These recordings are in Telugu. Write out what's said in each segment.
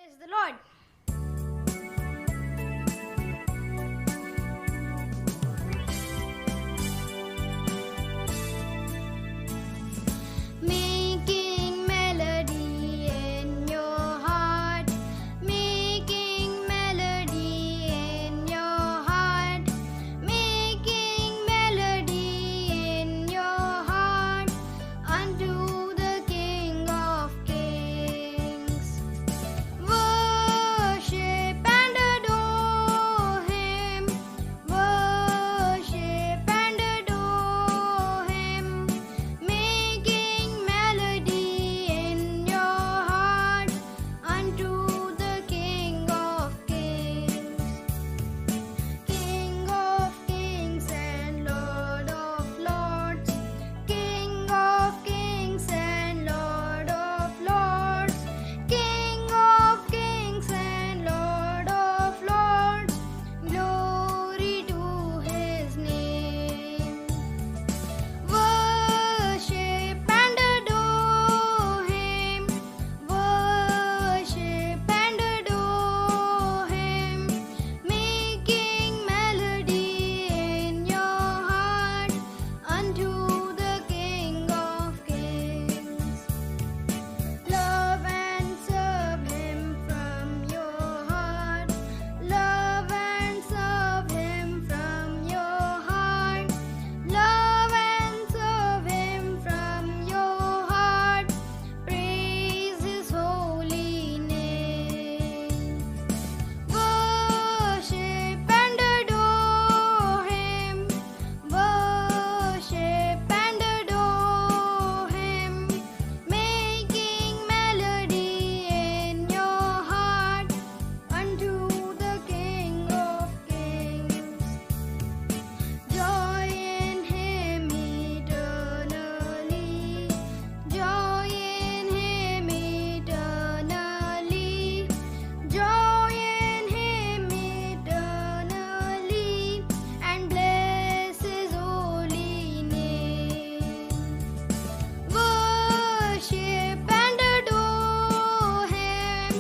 Praise the Lord. Making melody in your heart, making melody in your heart, making melody in your heart unto the King of Kings. Worship and adore Him, worship and adore Him, making melody in your heart unto the King of Kings. King of Kings and Lord of Lords, King of Kings and Lord of Lords, King of Kings and Lord of Lords, glory to His name. Worship and adore Him, worship and adore Him, making melody in your heart unto the King of Kings. Love and serve Him from your heart, love and serve Him from your heart, love and serve Him from your heart, praise His holy name. Worship and adore Him, worship and adore Him, making melody in your heart unto the King of Kings. Joy in Him eternally, joy in Him eternally, joy in Him eternally, and bless His holy name. Worship and adore Him,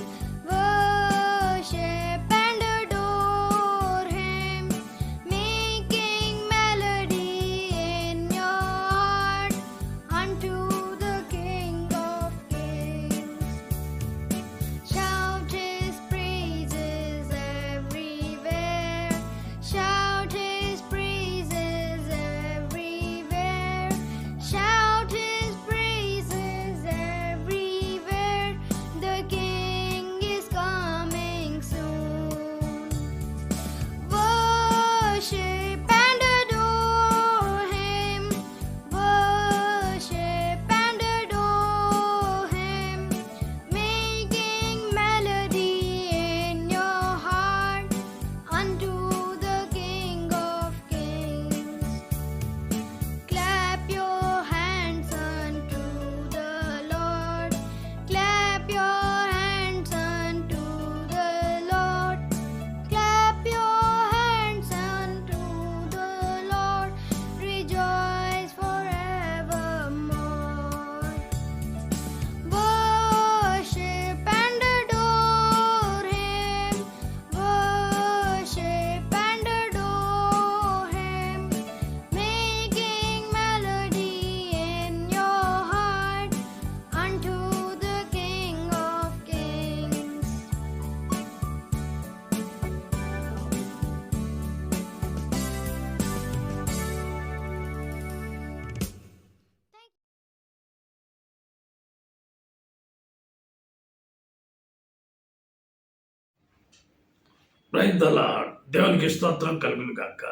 worship and adore Him, making melody in your heart unto the King of Kings. Shout His praises everywhere, shout His praises everywhere, shout His praises everywhere, the King is coming soon. Worship and adore Him, worship and adore Him, making melody in your heart unto the King of Kings. Clap your hands unto the Lord, clap your hands unto the Lord, clap your hands unto the Lord, rejoice forevermore. Worship and adore Him, worship and adore Him, making melody in your heart unto the King of Kings. Praise the Lord. దేవునికి స్తోత్రం కలుగును గాక.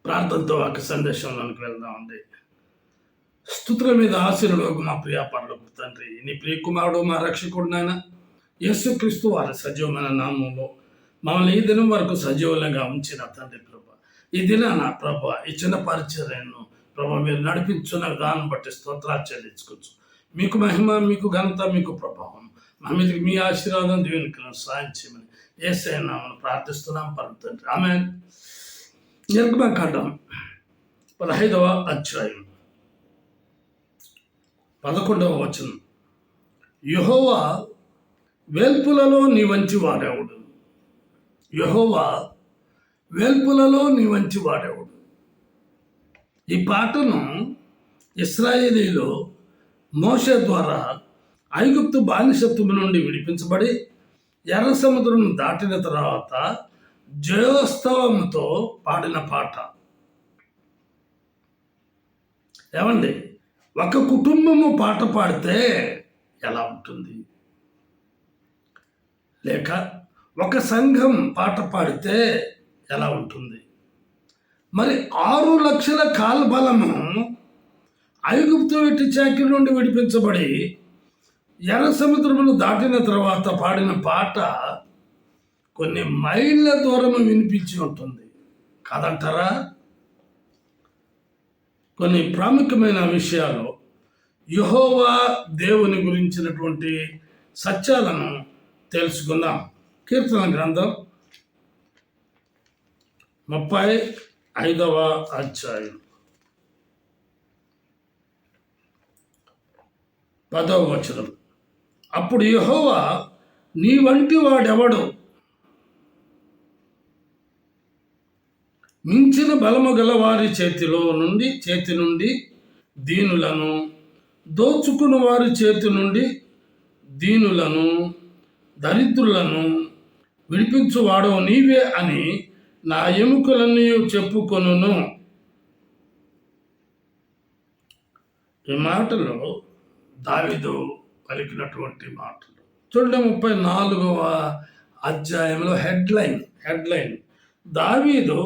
ప్రార్థనతో ఒక సందేశంలోనికి వెళ్దామండి. స్తుతుల మీద ఆశీర్వాదం మా ప్రియ పరలోకపు తండ్రి, నీ ప్రియ కుమారుడు మా రక్షకుడు నాయన యేసుక్రీస్తు వారి సజీవమైన నామంలో మమ్మల్ని ఈ దినం వరకు సజీవంగా ఉంచిన తండ్రి ప్రభ, ఈ దినాన ప్రభ ఈ చిన్న పరిచర్యను ప్రభ మీరు నడిపించున్న విధానం బట్టి స్తోత్రాలు చెల్లించుకోవచ్చు. మీకు మహిమ, మీకు ఘనత, మీకు ప్రభావం మా మీదకి మీ ఆశీర్వాదం దీవెనకలను సాయం చేయమని యేసయ్య నామమున ప్రార్థిస్తున్నాం పరమ తండ్రి. ఆమేన్. నిర్గమకాండం 15వ అధ్యాయం 11వ వచనం. యెహోవా వేల్పులలో నీ వంచి వాడేవుడు. యెహోవా వేల్పులలో నీ వంచి వాడేవుడు. ఈ పాటను ఇశ్రాయేలీలు మోషే ద్వారా ఐగుప్తు బానిసత్వము నుండి విడిపించబడి ఎర్ర సముద్రం దాటిన తర్వాత జయోత్సవంతో పాడిన పాట. ఏమండి, ఒక కుటుంబము పాట పాడితే ఎలా ఉంటుంది? లేక ఒక సంఘం పాట పాడితే ఎలా ఉంటుంది? మరి 6 లక్షల కాల్బలము ఐగుప్తు వెట్టి చాకిరి నుండి విడిపించబడి ఎర్ర సముద్రమును దాటిన తర్వాత పాడిన పాట కొన్ని మైళ్ళ దూరం వినిపించి ఉంటుంది కాదంటారా? కొన్ని ప్రాముఖ్యమైన విషయాలు యెహోవా దేవుని గురించినటువంటి సత్యాలను తెలుసుకుందాం. కీర్తన గ్రంథం 35వ అధ్యాయం 10వ వచనం. అప్పుడు యెహోవా, నీ వంటి వాడెవడు? మించిన బలము గల వారి చేతి నుండి దీనులను, దోచుకుని వారి చేతి నుండి దీనులను, దరిద్రులను విడిపించువాడవు నీవే అని నా ఎముకలన్నీ చెప్పుకొనును. ఈ మాటలు దావీదు పలికినటువంటి మాటలు. చూడండి, 34వ అధ్యాయంలో హెడ్లైన్ దావీదు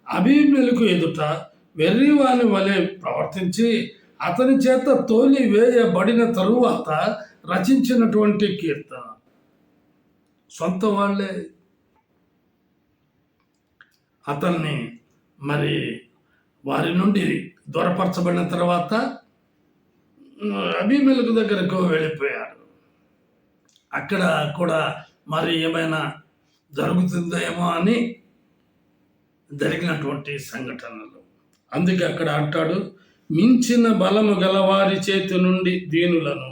అబీమెలెకు ఎదుట వెర్రివాని వలె ప్రవర్తించి అతని చేత తోలి వేయబడిన తరువాత రచించినటువంటి కీర్తన. సొంత వాళ్ళే అతన్ని మరి వారి నుండి దూరపరచబడిన తర్వాత అబీమెలెకు దగ్గరకు వెళ్ళిపోయారు. అక్కడ కూడా మరి ఏమైనా జరుగుతుందేమో అని జరిగినటువంటి సంఘటనలు. అందుకే అక్కడ అంటాడు, మించిన బలము గల వారి చేతి నుండి దీనులను,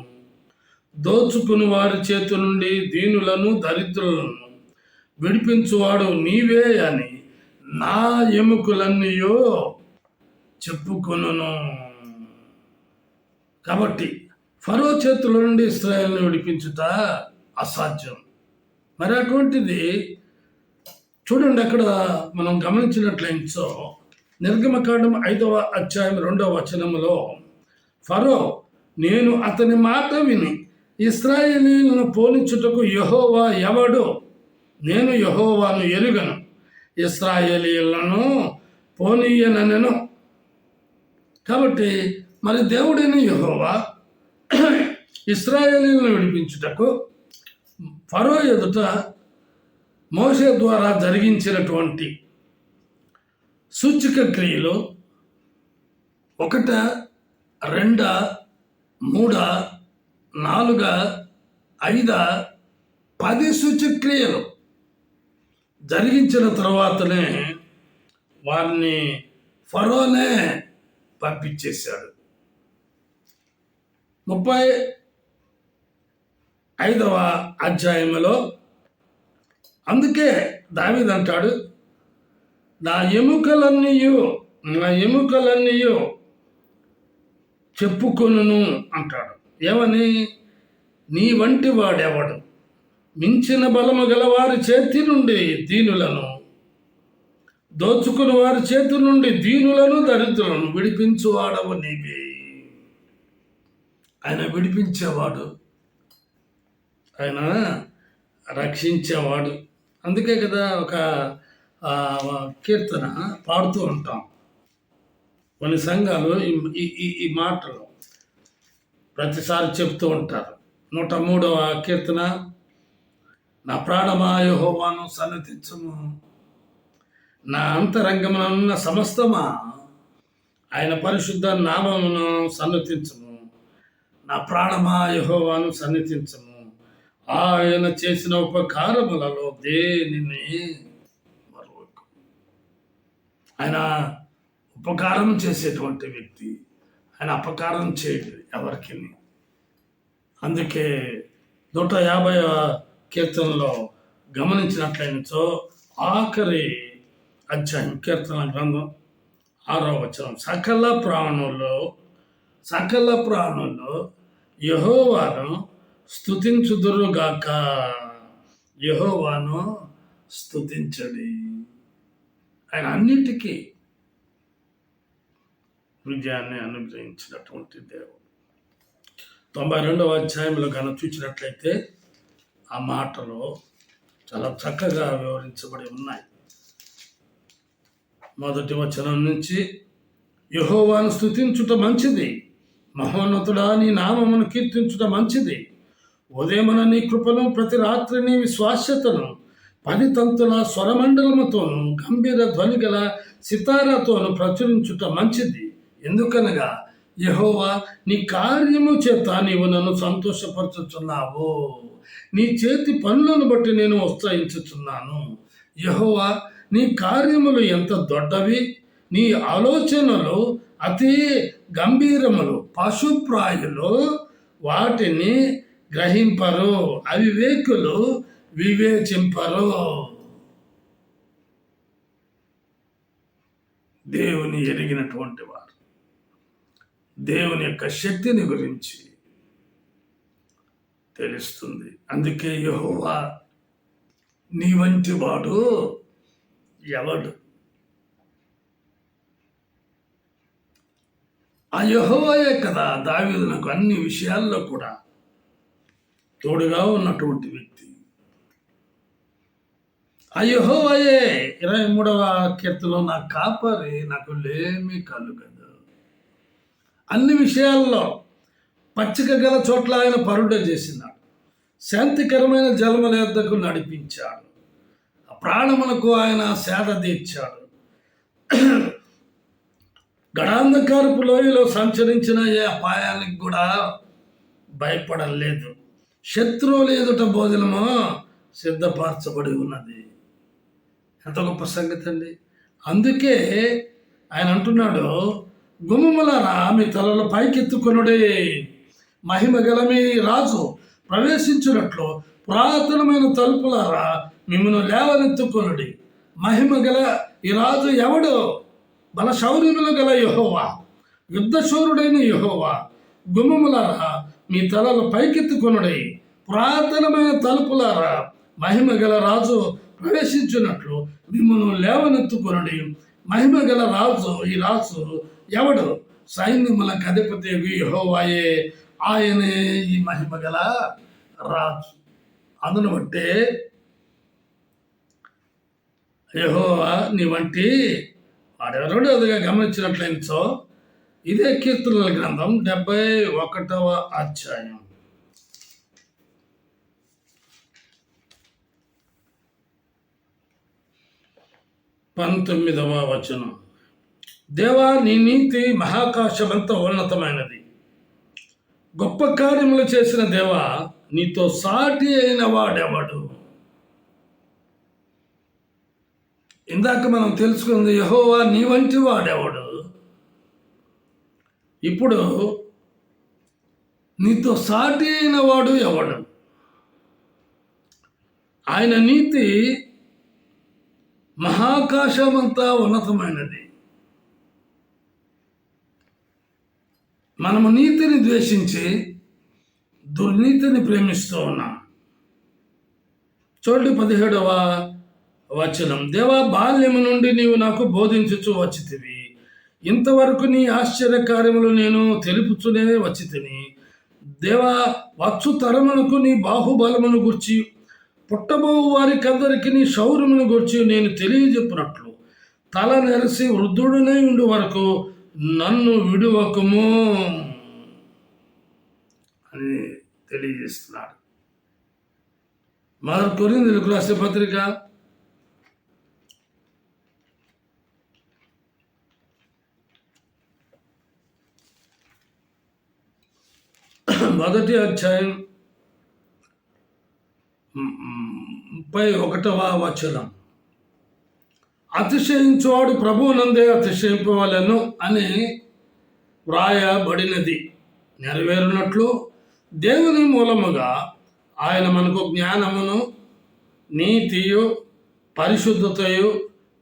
దోచుకుని వారి చేతి నుండి దీనులను, దరిద్రులను విడిపించువాడు నీవే అని నా ఎముకలన్నీయో చెప్పుకొనును. కాబట్టి ఫరో చేతుల నుండి ఇశ్రాయేలును విడిపించుట అసాధ్యం. మరి అటువంటిది చూడండి, అక్కడ మనం గమనించినట్లయితే నిర్గమకాండం 5వ అధ్యాయం 2వ వచనములో ఫరో, నేను అతని మాట విని ఇశ్రాయేలీయులను పోనిచ్చుటకు యెహోవా ఎవడు? నేను యెహోవాను ఎరుగను, ఇశ్రాయేలీయులను పోనీయనెను. కాబట్టి మరి దేవుడైన యెహోవా ఇశ్రాయేలీయులను విడిపించుటకు ఫరో ఎదుట మోషే ద్వారా జరిగించినటువంటి సూచక క్రియలు 1, 2, 3, 4, 5, 10 సూచక్రియలు జరిగించిన తర్వాతనే వారిని ఫరోనే పంపించేశాడు. 35వ అధ్యాయంలో అందుకే దావీదు అంటాడు, నా ఎముకలన్నీయు చెప్పుకొనును అంటాడు. ఏమని? నీ వంటి వాడెవడు? మించిన బలము గల వారి చేతి నుండి దీనులను, దోచుకుని వారి చేతి నుండి దీనులను, దరిద్రులను విడిపించువాడవు నీవే. ఆయన విడిపించేవాడు, ఆయన రక్షించేవాడు. అందుకే కదా ఒక కీర్తన పాడుతూ ఉంటాం. కొన్ని సంఘాలు ఈ మాటలు ప్రతిసారి చెప్తూ ఉంటారు. 103వ కీర్తన, నా ప్రాణమా యెహోవాను సన్నతించుము, నా అంతరంగమున సమస్తమా ఆయన పరిశుద్ధ నామమును సన్నతించుము. నా ప్రాణమా యెహోవాను సన్నతించుము, ఆయన చేసిన ఉపకారములలో దేనిని మరొక. ఆయన ఉపకారం చేసేటువంటి వ్యక్తి, ఆయన అపకారం చేయడు ఎవరికి. అందుకే 150వ కీర్తనలో గమనించినట్లయినచో ఆఖరి అధ్యాయం కీర్తన గ్రంథం 6వ వచనం, సకల ప్రాణుల్లో యెహోవాను స్తుతించుదురుగాక. యెహోవాను స్తుతించడి. ఆయన అన్నిటికీ విజయాన్ని అనుగ్రహించినటువంటి దేవుడు. 92వ అధ్యాయంలో కనుక చూసినట్లయితే ఆ మాటలు చాలా చక్కగా వివరించబడి ఉన్నాయి. మొదటి వచనం నుంచి, యెహోవాను స్తుతించుట మంచిది, మహోన్నతుడా నీ నామమును కీర్తించుట మంచిది. ఉదయమున నీ కృపను, ప్రతి రాత్రి నీ విశ్వాస్యతను 10 తంతుల స్వరమండలముతోను గంభీర ధ్వని గల సితారాతోను ప్రచురించుట మంచిది. ఎందుకనగా యెహోవా నీ కార్యము చేత నీవు నన్ను సంతోషపరచుచున్నావు. నీ చేతి పనులను బట్టి నేను ఉత్సహించుచున్నాను. యెహోవా నీ కార్యములు ఎంత దొడ్డవి, నీ ఆలోచనలు అతి గంభీరములు. పశుప్రాయులు వాటిని గ్రహింపరు, అవివేకులు వివేచింపరు. దేవుని ఎరిగినటువంటి వారు దేవుని యొక్క శక్తిని గురించి తెలుస్తుంది. అందుకే యెహోవా నీ వంటి వాడు ఎవడు? ఆ యెహోవాయే కదా దావీదునకు అన్ని విషయాల్లో కూడా తోడుగా ఉన్నటువంటి వ్యక్తి. ఆ యెహోవాయే 23వ కీర్తనలో నా కాపరి, నాకు లేమి కలుగదు. అన్ని విషయాల్లో పచ్చిక గల చోట్ల ఆయన పరుడ చేసినాడు. శాంతికరమైన జలముల యొద్దకు నడిపించాడు. ప్రాణమునకు ఆయన సేద తీర్చాడు. గడాంధకారపు లోయలో సంచరించిన ఏ అపాయానికి కూడా భయపడలేదు. శత్రువులు ఎదుట భోజనము సిద్ధపరచబడి ఉన్నది. ఎంత గొప్ప సంగతి అండి. అందుకే ఆయన అంటున్నాడు, గుమ్మములారా మీ తలలు పైకెత్తుకొనుడే, మహిమ గల మీ రాజు ప్రవేశించినట్లు పురాతనమైన తలుపులారా మిమ్మల్ని లేవనెత్తుకొనుడి. మహిమ గల ఈ రాజు ఎవడు? బల శౌర్యములు గల యెహోవా, యుద్ధశూరుడైన యెహోవా. గుమ్మములారా మీ తలలు పైకెత్తుకొనుడి, పురాతనమైన తలుపులారా మహిమ గల రాజు ప్రవేశించినట్లు మిమ్మల్ని లేవనెత్తుకొనుడి. మహిమ గల రాజు, ఈ రాజు ఎవడు? సైన్యములకు అధిపతి యెహోవాయే, ఆయనే ఈ మహిమ గల రాజు. అందును బట్టే యెహోవా నీ వంటి వాడెవరో అదిగా గమనించినట్లయినచో ఇదే కీర్తనల గ్రంథం 71వ అధ్యాయం 19వ వచనం, దేవా నీ నీతి మహాకాశమంత ఉన్నతమైనది. గొప్ప కార్యములు చేసిన దేవా నీతో సాటి అయిన వాడెవడు? ఇందాక మనం తెలుసుకుంది యెహోవా నీ వంటి వాడెవడు. ఇప్పుడు నీతో సాటి అయిన వాడు ఎవడు? ఆయన నీతి మహాకాశమంతా ఉన్నతమైనది. మనము నీతిని ద్వేషించి దుర్నీతిని ప్రేమిస్తూ ఉన్నాం. చూడండి 17వ వచనం, దేవా బాల్యము నుండి నీవు నాకు బోధించుచు వచ్చితివి, ఇంతవరకు నీ ఆశ్చర్యకార్యములు నేను తెలుపుచునే వచ్చితిని. దేవా వచ్చు తరమునకు నీ బాహుబలమును గుర్చి, పుట్టబో వారికందరికి నీ శౌర్యమును గుర్చి నేను తెలియజెప్పినట్లు తల నెరసి వృద్ధుడనే ఉండి వరకు నన్ను విడువకము అని తెలియజేస్తున్నాడు. మొదటి కొరింథీయులకు రాసిన పత్రిక 1వ అధ్యాయం 31వ వచనం, అతిశయించువాడు ప్రభువునందే అతిశయింపవలెను అని వ్రాయబడినది నెరవేరునట్లు దేవుని మూలముగా ఆయన మనకు జ్ఞానమును, నీతియు, పరిశుద్ధతయు,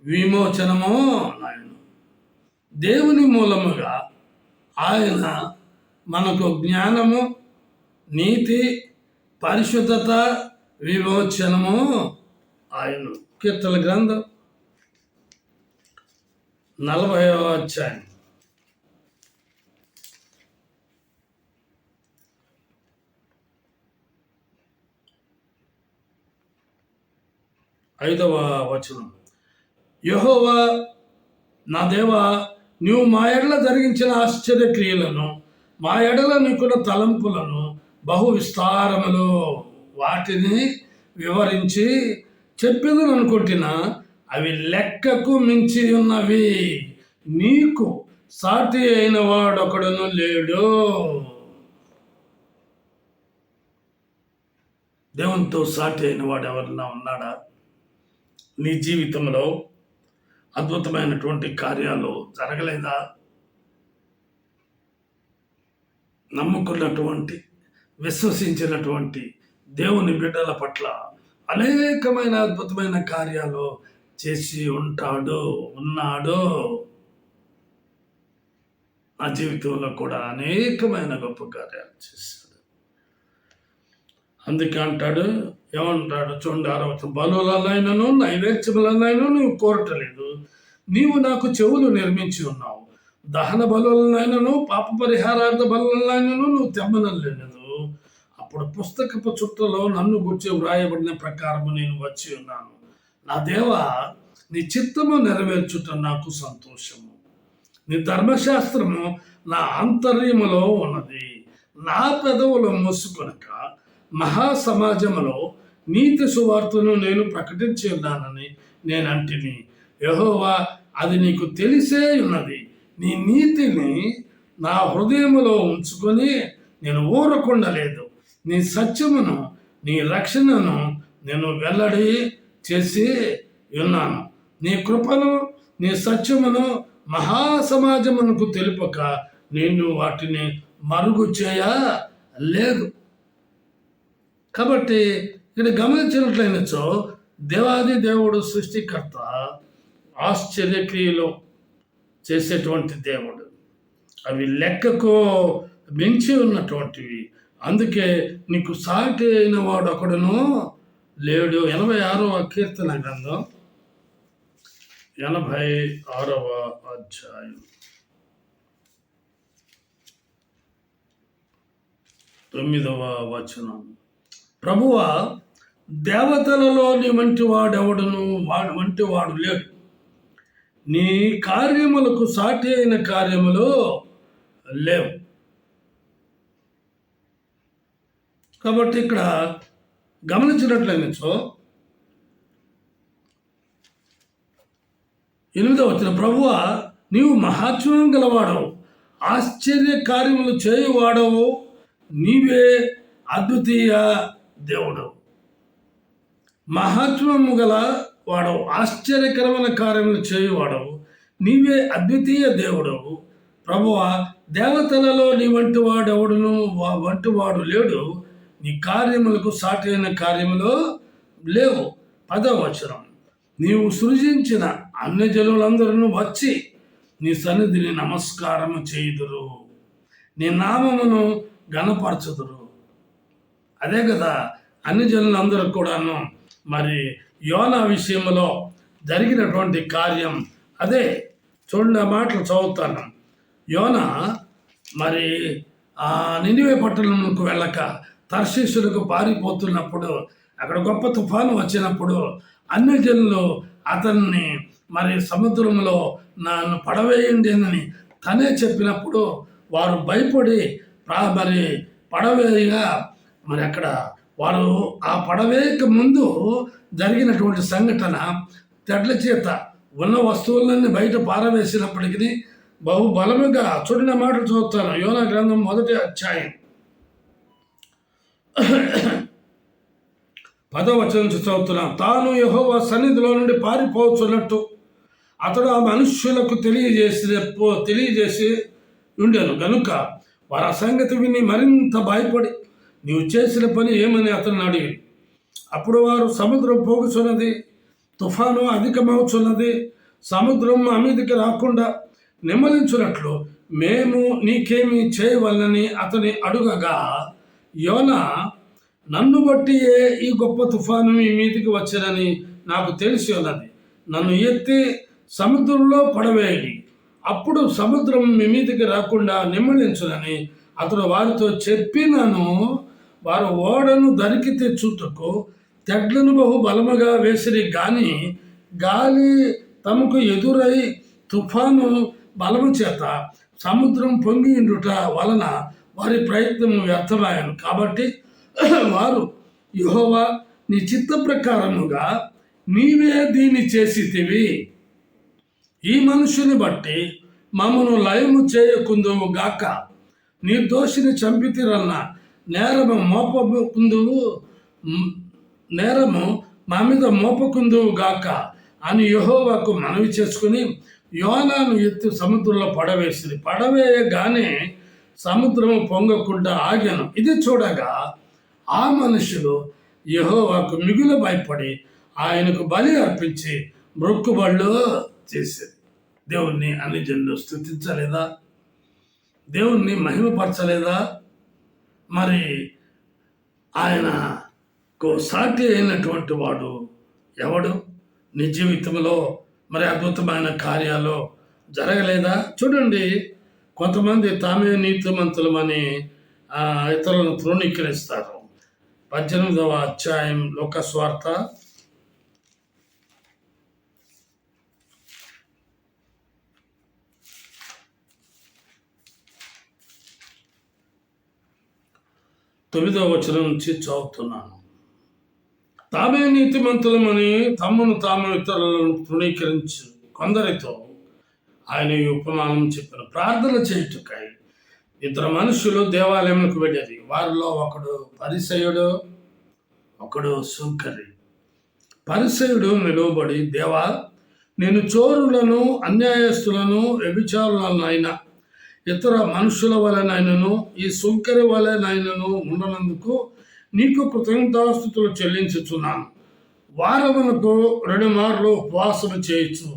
విమోచనము ఆయన. దేవుని మూలముగా ఆయన మనకు జ్ఞానము, నీతి, పరిశుద్ధత, విమోచనము ఆయన. కీర్తన గ్రంథం 40వ అధ్యాయం 5వ వచనం. యెహోవా నా దేవా, నీవు మా ఎడల జరిగించిన ఆశ్చర్య క్రియలను, మా ఎడల నీకున్న తలంపులను బహు విస్తారములు, వాటిని వివరించి చెప్పేదని అనుకుంటున్నా, అవి లెక్కకు మించి ఉన్నవి. నీకు సాటి అయిన వాడొకడును లేడు. దేవునితో సాటి అయిన వాడు ఎవరన్నా ఉన్నాడా? నీ జీవితంలో అద్భుతమైనటువంటి కార్యాలు జరగలేదా? నమ్ముకున్నటువంటి, విశ్వసించినటువంటి దేవుని బిడ్డల పట్ల అనేకమైన అద్భుతమైన కార్యాలు చేసి ఉన్నాడు. నా జీవితంలో కూడా అనేకమైన గొప్ప కార్యాలు చేశాడు. అందుకే అంటాడు, ఏమంటాడు చూడండి 6వ, బలులనైనను నైవేద్యములనైనా నువ్వు కోరటలేదు, నీవు నాకు చెవులు నిర్మించి ఉన్నావు. దహన బలులనైనను పాప పరిహారార్థ బలులనైనను నువ్వు తెమ్మనలేదు. అప్పుడు పుస్తకపు చుట్టలో నన్ను గుర్చి వ్రాయబడిన ప్రకారము నేను వచ్చి ఉన్నాను. నా దేవా, నీ చిత్తము నెరవేర్చుట నాకు సంతోషము. నీ ధర్మశాస్త్రము నా అంతర్యములో ఉన్నది. నా పెదవులు మూసుకొనక మహాసమాజములో నీతి సువార్తను నేను ప్రకటించి ఉన్నానని నేను అంటిని. యెహోవా, అది నీకు తెలిసే ఉన్నది. నీ నీతిని నా హృదయములో ఉంచుకొని నేను ఊరకుండలేదు. నీ సత్యమును, నీ రక్షణను నేను వెల్లడి చేసి ఉన్నాను. నీ కృపను, నీ సత్యమును మహాసమాజమునకు తెలుపక నేను వాటిని మరుగు చేయలేదు. కాబట్టి ఇక్కడ గమనించినట్లయినచో, దేవాది దేవుడు సృష్టికర్త, ఆశ్చర్యక్రియలు చేసేటువంటి దేవుడు. అవి లెక్కకు మించి ఉన్నటువంటివి. అందుకే నీకు సాటి అయిన వాడు ఒకడును లేడు. 86వ కీర్తన గ్రంథం 86వ అధ్యాయం 9వ వచనం. ప్రభువా, దేవతలలో నీ వంటి వాడు లేడు. నీ కార్యములకు సాటి అయిన కార్యములు లేవు. కాబట్టి ఇక్కడ గమనించినట్లయినచో 8వ వచనం, ప్రభువా, నీవు మహాత్మ్యం గలవాడవు, ఆశ్చర్య కార్యములు చేయువాడవు, నీవే అద్వితీయ దేవుడు. మహాత్మ్యము గల వాడవు, ఆశ్చర్యకరమైన కార్యములు చేయువాడవు, నీవే అద్వితీయ దేవుడవు. ప్రభువా, దేవతలలో నీ వంటి వాడు లేడు. నీ కార్యములకు సాటి అయిన కార్యములు లేవు. 10వ వచనం, నీవు సృజించిన అన్యజనులందరూ వచ్చి నీ సన్నిధిని నమస్కారము చేయుదురు, నీ నామమును ఘనపరచుదురు. అదే కదా అన్ని జనులందరూ కూడాను మరి యోనా విషయంలో జరిగినటువంటి కార్యం అదే. చూడండి, ఆ మాటలు చదువుతాను. యోనా మరి ఆ నినివే పట్టణంకు వెళ్ళక తర్షీషులకు పారిపోతున్నప్పుడు, అక్కడ గొప్ప తుఫాను వచ్చినప్పుడు అన్ని జనులు అతన్ని మరి సముద్రంలో నన్ను పడవేయండి అని తనే చెప్పినప్పుడు వారు భయపడి మరి పడవేయగా, మరి అక్కడ వారు ఆ పడవేయక ముందు జరిగినటువంటి సంఘటన, తెడ్ల చేత ఉన్న వస్తువులన్నీ బయట పారవేసినప్పటికీ బహు బలముగా, చూడిన మాటలు చదువుతాను. యోనా గ్రంథం 1వ అధ్యాయం 10వ వచనం చదువుతున్నాం. తాను యెహోవా సన్నిధిలో నుండి పారిపోతున్నట్టు అతడు ఆ మనుష్యులకు తెలియజేసి ఉండేను గనుక వారు ఆ సంగతి విని మరింత భయపడి నీవు చేసిన పని ఏమని అతన్ని అడిగి, అప్పుడు వారు, సముద్రం పోగుచున్నది, తుఫాను అధికమవుచున్నది, సముద్రం మా మీదకి రాకుండా నెమ్మదించున్నట్లు మేము నీకేమి చేయవలనని అతని అడుగగా, యోనా, నన్ను బట్టియే ఈ గొప్ప తుఫాను మీ మీదికి వచ్చానని నాకు తెలిసి ఉన్నది. నన్ను ఎత్తి సముద్రంలో పడవేయండి, అప్పుడు సముద్రం మీ మీదికి రాకుండా నెమ్మదించునని అతడు వారితో చెప్పినను. వారు ఓడను దరికి తెచ్చుటకు తెడ్లను బహు బలముగా వేసిరి, గాని గాలి తమకు ఎదురై తుఫాను బలము చేత సముద్రం పొంగియుండుట వలన వారి ప్రయత్నం వ్యర్థమాయను. కాబట్టి వారు, యెహోవా, నీ చిత్త ప్రకారముగా నీవే దీన్ని చేసితివి, ఈ మనుషుని బట్టి మమ్మను లయము చేయకుందువు గాక, నిర్దోషిని చంపితిరన్న నేరము మా మీద మోపకుందువు గాక అని యెహోవాకు మనవి చేసుకుని యోనాను ఎత్తి సముద్రంలో పడవేసింది. పడవేయగానే సముద్రము పొంగకుండా ఆగాను. ఇది చూడగా ఆ మనుషులు యెహోవాకు మిగులు భయపడి ఆయనకు బలి అర్పించి మొక్కుబళ్ళు చేసేది. దేవుణ్ణి అన్ని జనులు స్తుతించలేదా? దేవుణ్ణి మహిమపరచలేదా? మరి ఆయనకు సాటి అయినటువంటి వాడు ఎవడు? నీ జీవితంలో మరి అద్భుతమైన కార్యాలు జరగలేదా? చూడండి, కొంతమంది తామే నీతిమంతులమని ఇతరులను తృణీకరిస్తారు. 18వ అధ్యాయం లోకస్వార్త 9వ వచనం నుంచి చదువుతున్నాను. తామే నీతిమంతులమని తమను తాము ఇతరులను తృణీకరించు కొందరితో ఆయన ఈ ఉపమానం చెప్పారు. ప్రార్థన చేయుటకై ఇద్దరు మనుషులు దేవాలయంకు వెళ్ళేది. వారిలో ఒకడు పరిసయ్యుడు, ఒకడు సుంకరి. పరిసయ్యుడు నిలువబడి, దేవా, నేను చోరులను, అన్యాయస్తులను, వ్యభిచారులనైనా ఇతర మనుషుల వలనైనను ఈ సుంకరి వలనైనను ఉండనందుకు నీకు కృతజ్ఞతాస్తుతులు చెల్లించుచున్నాను. వారమునకు 2 మార్లు ఉపవాసము చేయొచ్చు,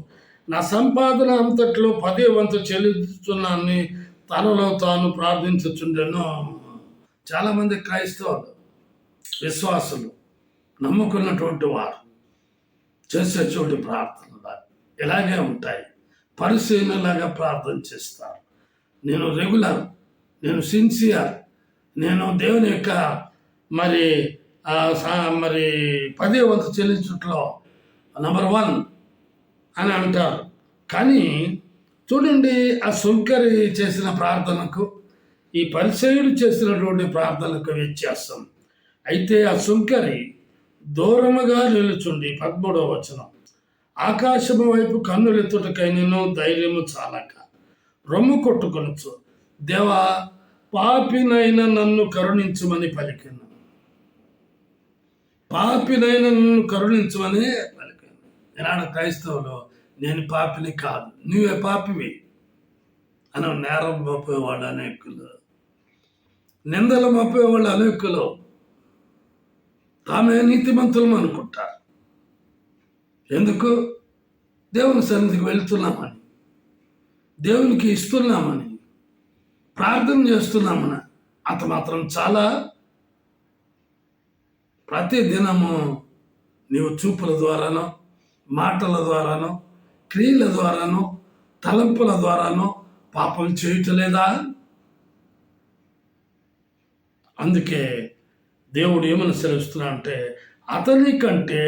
నా సంపాదన అంతట్లో 10వ వంతు చెల్లించుచున్నానని తనలో తాను ప్రార్థించుచుండెను. చాలామంది క్రైస్తవులు, విశ్వాసులు, నమ్ముకున్నటువంటి వారు చేసే చోటు ప్రార్థనలు ఇలాగే ఉంటాయి. పరిశీలనలాగా ప్రార్థన చేస్తారు. నేను రెగ్యులర్, నేను సిన్సియర్, నేను దేవుని యొక్క మరి 10వ వంతు చెల్లించుట్లో నంబర్ 1 అని అంటారు. కానీ చూడండి, ఆ సుంకరి చేసిన ప్రార్థనకు ఈ పరిసయ్యుడు చేసినటువంటి ప్రార్థనకు వ్యత్యాసం. అయితే ఆ సుంకరి దూరముగా నిలుచుండి, 13వ వచనం, ఆకాశము వైపు కన్నులెత్తుటకై నేను ధైర్యము చాలక రొమ్ము కొట్టుకొనొచ్చు, దేవా, పాపినైన నన్ను కరుణించుమని పలికాను. పాపినైన నన్ను కరుణించమని పలికాను. ఈనాడు క్రైస్తవులు, నేను పాపిని కాదు, నువ్వే పాపివి అని నేరం మోపేవాళ్ళు అనేకులు, నిందలు మోపేవాళ్ళు అనేకులు తామే నీతిమంతులం అనుకుంటారు. ఎందుకు? దేవుని సన్నిధికి వెళ్తున్నామని, దేవునికి ఇస్తున్నామని, ప్రార్థన చేస్తున్నామని. అంత మాత్రం చాలా? ప్రతి దినము నీవు చూపుల ద్వారానో, మాటల ద్వారానో, క్రియల ద్వారానో, తలంపుల ద్వారానో పాపం చేయటలేదా? అందుకే దేవుడు ఏమని సెలవుస్తున్నా అంటే, అతని కంటే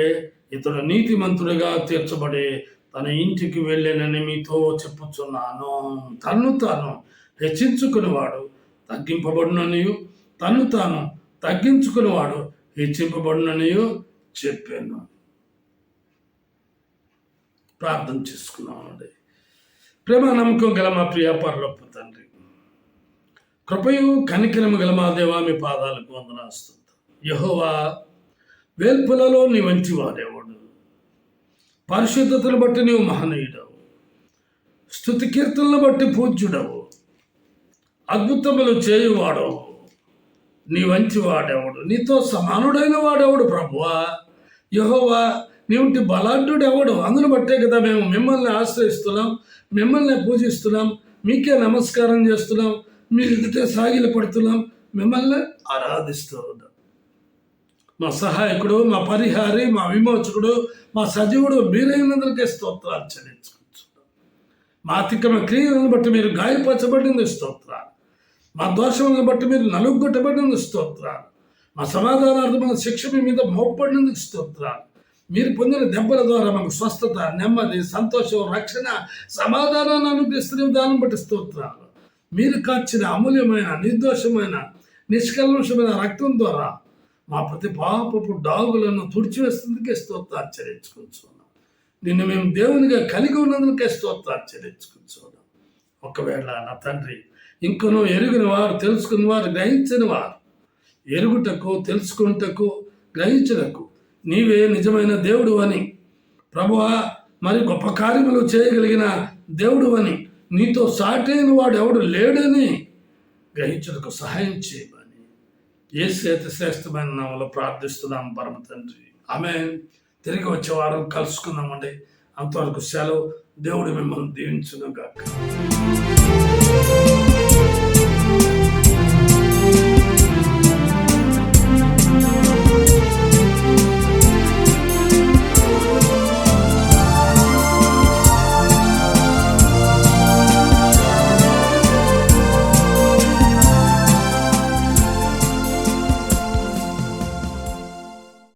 ఇతడు నీతిమంతుడిగా తీర్చబడి తన ఇంటికి వెళ్ళానని మీతో చెప్పుచున్నాను. తన్ను తాను హెచ్చించుకునేవాడు తగ్గింపబడుననియు, తన్ను తాను తగ్గించుకునేవాడు హెచ్చింపబడుననియు చెప్పాను. ప్రార్థన చేసుకున్నామండి. ప్రేమ నమ్మకం గల మా ప్రియ పరలోక తండ్రి, కృపయు కనికరము గల మా దేవా, మీ పాదాలకు వందనాస్తున్నా. యెహోవా, వేల్పులలో నీ వంటి వాడేవాడు, పరిశుద్ధతను బట్టి నీవు మహనీయుడవు, స్తుతి కీర్తనను బట్టి పూజ్యుడవు, అద్భుతములు చేయువాడవు, నీ వంటి వాడెవడు, నీతో సమానుడైన వాడెవడు ప్రభువా? యెహోవా నీవుంటి బలాఢ్యుడు ఎవడు? అందును బట్టే కదా మేము మిమ్మల్ని ఆశ్రయిస్తున్నాం, మిమ్మల్ని పూజిస్తున్నాం, మీకే నమస్కారం చేస్తున్నాం, మీ ఎదుటే సాగిల పడుతున్నాం, మిమ్మల్ని ఆరాధిస్తూ ఉన్నాం. మా సహాయకుడు, మా పరిహారి, మా విమోచకుడు, మా సజీవుడు మీరైనందుకే స్తోత్రాలు చెల్లించుకుంటున్నాం. మా అతిక్రమ క్రియలను బట్టి మీరు గాయపరచబడింది స్తోత్రాలు, మా దోషములను బట్టి మీరు నలుగొట్టబడినందుకు స్తోత్రాలు, మా సమాధానార్థమైన శిక్ష మీ మీద మోపబడినందుకు స్తోత్రాలు, మీరు పొందిన దెబ్బల ద్వారా మాకు స్వస్థత, నెమ్మది, సంతోషం, రక్షణ, సమాధానాన్ని అనుగ్రహిస్తున్న దాన్ని బట్టి స్తోత్రాలు. మీరు కాచిన అమూల్యమైన, నిర్దోషమైన, నిష్కల్మషమైన రక్తం ద్వారా మా ప్రతి పాపపు డాగులను తుడిచివేస్తుందికే స్తోత్రాలు చెల్లించుకుంటున్నాం. నిన్ను మేము దేవునిగా కలిగి ఉన్నందుకే స్తోత్రాలు చెల్లించుకుంటున్నాం. ఒకవేళ నా తండ్రి ఇంకనూ ఎరిగిన వారు, తెలుసుకున్న వారు, గ్రహించిన వారు, ఎరుగుటకు, తెలుసుకుంటకు, గ్రహించుటకు నీవే నిజమైన దేవుడు అని ప్రభువా, మరి గొప్ప కార్యములు చేయగలిగిన దేవుడు అని, నీతో సాటైన వాడు ఎవడు లేడని గ్రహించుటకు సహాయం చేయమని యేసు అతి శ్రేష్టమైన నామములో ప్రార్థిస్తున్నాం పరమ తండ్రి. ఆమేన్. తిరిగి వచ్చే వారం కలుసుకుందామండి. అంతవరకు సెలవు. దేవుడు మిమ్మల్ని దీవించును గాక.